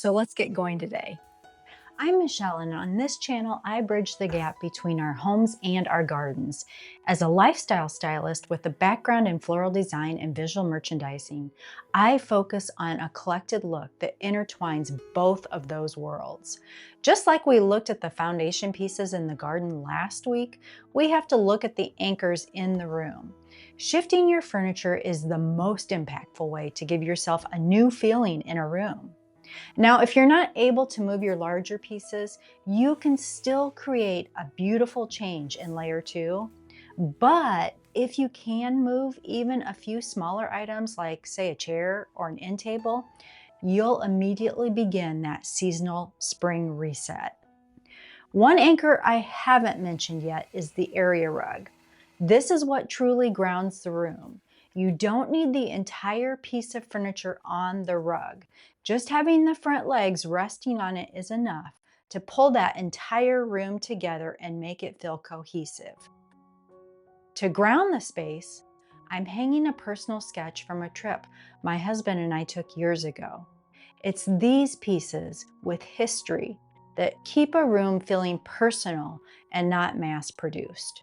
So let's get going today. I'm Michelle, and on this channel, I bridge the gap between our homes and our gardens. As a lifestyle stylist with a background in floral design and visual merchandising, I focus on a collected look that intertwines both of those worlds. Just like we looked at the foundation pieces in the garden last week, we have to look at the anchors in the room. Shifting your furniture is the most impactful way to give yourself a new feeling in a room. Now, if you're not able to move your larger pieces, you can still create a beautiful change in layer 2. But if you can move even a few smaller items like, say, a chair or an end table, you'll immediately begin that seasonal spring reset. One anchor I haven't mentioned yet is the area rug. This is what truly grounds the room. You don't need the entire piece of furniture on the rug. Just having the front legs resting on it is enough to pull that entire room together and make it feel cohesive. To ground the space, I'm hanging a personal sketch from a trip my husband and I took years ago. It's these pieces with history that keep a room feeling personal and not mass-produced.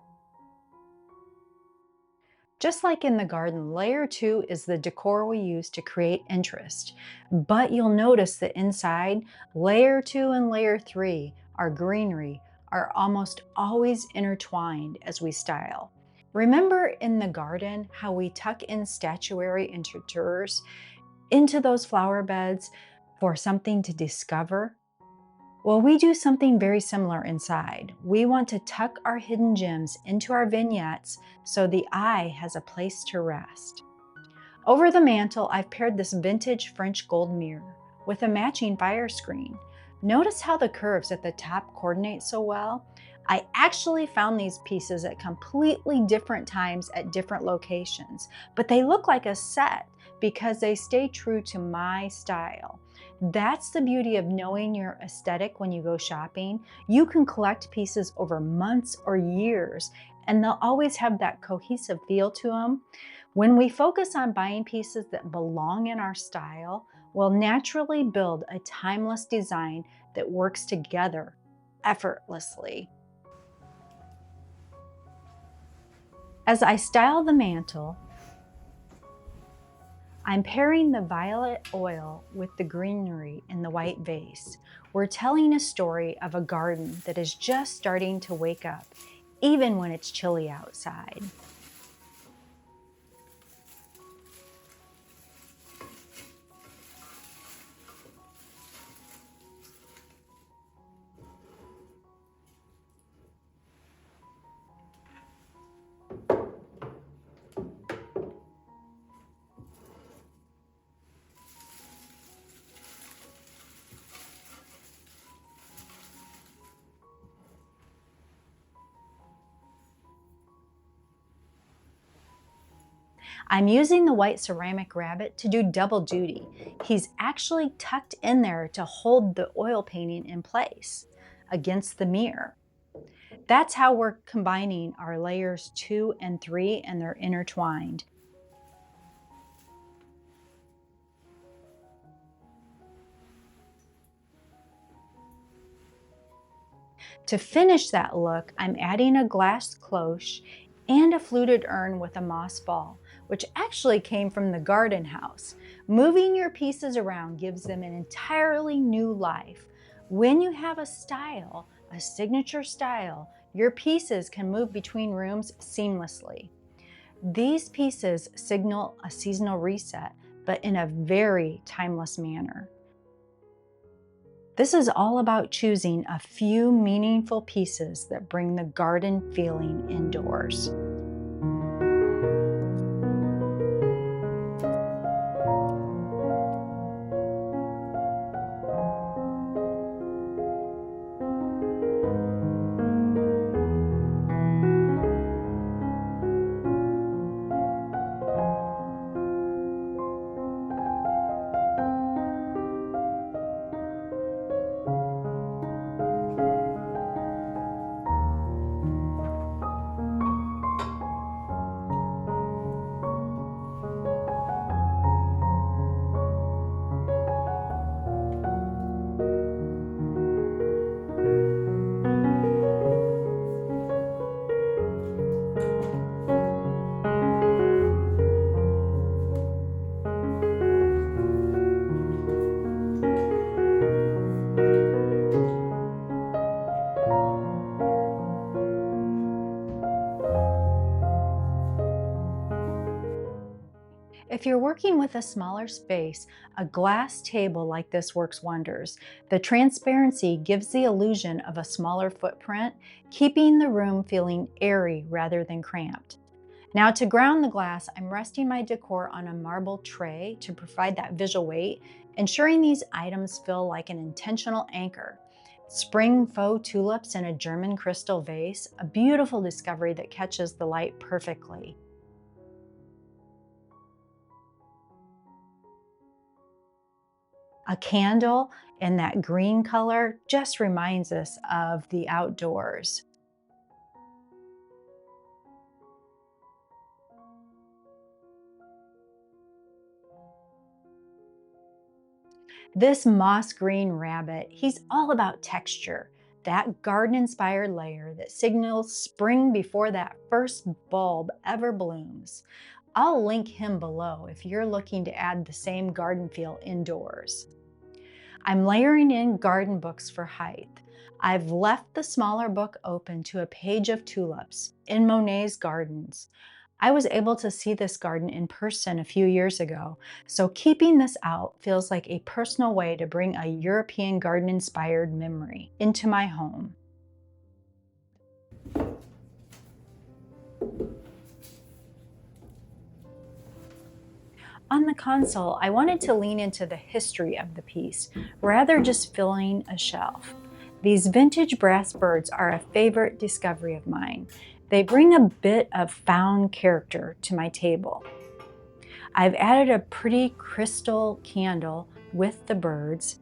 Just like in the garden, layer 2 is the decor we use to create interest. But you'll notice that inside, layer 2 and layer 3, our greenery, are almost always intertwined as we style. Remember in the garden how we tuck in statuary interiors into those flower beds for something to discover? Well, we do something very similar inside. We want to tuck our hidden gems into our vignettes so the eye has a place to rest. Over the mantle, I've paired this vintage French gold mirror with a matching fire screen. Notice how the curves at the top coordinate so well? I actually found these pieces at completely different times at different locations, but they look like a set because they stay true to my style. That's the beauty of knowing your aesthetic when you go shopping. You can collect pieces over months or years, and they'll always have that cohesive feel to them. When we focus on buying pieces that belong in our style, we'll naturally build a timeless design that works together effortlessly. As I style the mantle, I'm pairing the violet oil with the greenery in the white vase. We're telling a story of a garden that is just starting to wake up, even when it's chilly outside. I'm using the white ceramic rabbit to do double duty. He's actually tucked in there to hold the oil painting in place against the mirror. That's how we're combining our layers 2 and 3, and they're intertwined. To finish that look, I'm adding a glass cloche and a fluted urn with a moss ball, which actually came from the garden house. Moving your pieces around gives them an entirely new life. When you have a style, a signature style, your pieces can move between rooms seamlessly. These pieces signal a seasonal reset, but in a very timeless manner. This is all about choosing a few meaningful pieces that bring the garden feeling indoors. If you're working with a smaller space, a glass table like this works wonders. The transparency gives the illusion of a smaller footprint, keeping the room feeling airy rather than cramped. Now to ground the glass, I'm resting my decor on a marble tray to provide that visual weight, ensuring these items feel like an intentional anchor. Spring faux tulips in a German crystal vase, a beautiful discovery that catches the light perfectly. A candle in that green color just reminds us of the outdoors. This moss green rabbit, he's all about texture, that garden-inspired layer that signals spring before that first bulb ever blooms. I'll link him below if you're looking to add the same garden feel indoors. I'm layering in garden books for height. I've left the smaller book open to a page of tulips in Monet's gardens. I was able to see this garden in person a few years ago, so keeping this out feels like a personal way to bring a European garden-inspired memory into my home. On the console, I wanted to lean into the history of the piece, rather just filling a shelf. These vintage brass birds are a favorite discovery of mine. They bring a bit of found character to my table. I've added a pretty crystal candle with the birds.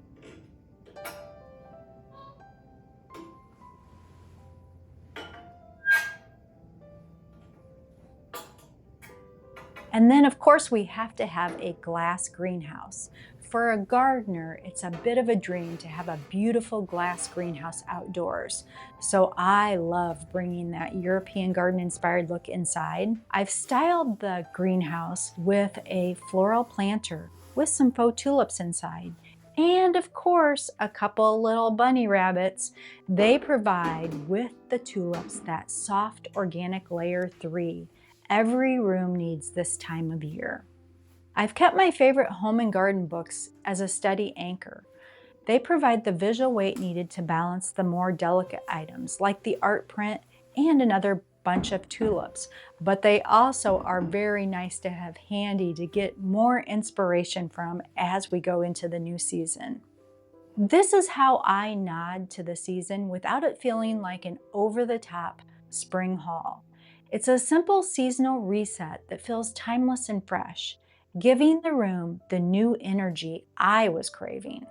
And then of course we have to have a glass greenhouse. For a gardener, it's a bit of a dream to have a beautiful glass greenhouse outdoors. So I love bringing that European garden inspired look inside. I've styled the greenhouse with a floral planter with some faux tulips inside. And of course, a couple little bunny rabbits. They provide with the tulips that soft organic layer 3. Every room needs this time of year. I've kept my favorite home and garden books as a steady anchor. They provide the visual weight needed to balance the more delicate items like the art print and another bunch of tulips, but they also are very nice to have handy to get more inspiration from as we go into the new season. This is how I nod to the season without it feeling like an over-the-top spring haul. It's a simple seasonal reset that feels timeless and fresh, giving the room the new energy I was craving.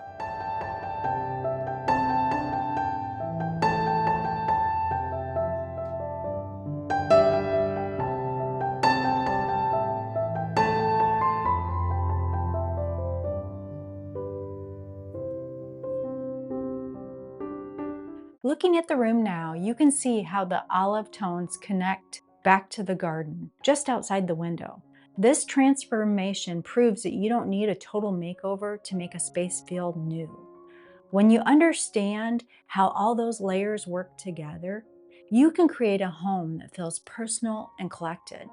Looking at the room now, you can see how the olive tones connect back to the garden, just outside the window. This transformation proves that you don't need a total makeover to make a space feel new. When you understand how all those layers work together, you can create a home that feels personal and collected.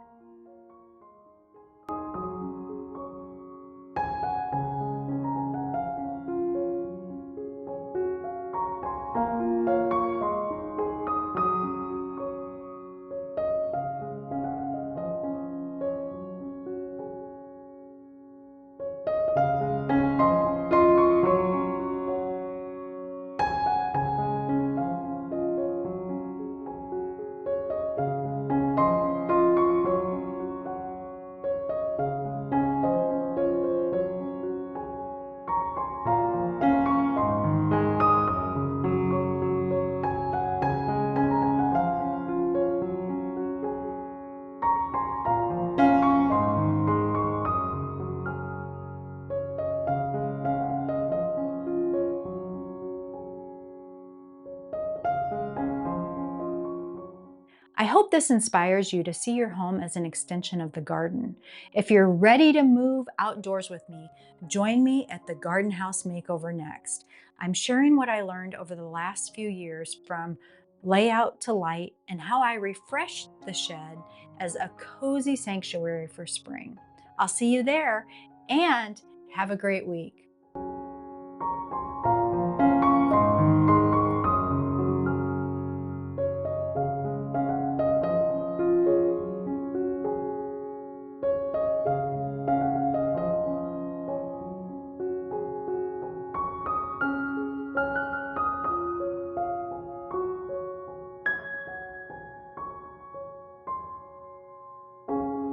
I hope this inspires you to see your home as an extension of the garden. If you're ready to move outdoors with me, join me at the Garden House Makeover next. I'm sharing what I learned over the last few years from layout to light and how I refreshed the shed as a cozy sanctuary for spring. I'll see you there, and have a great week.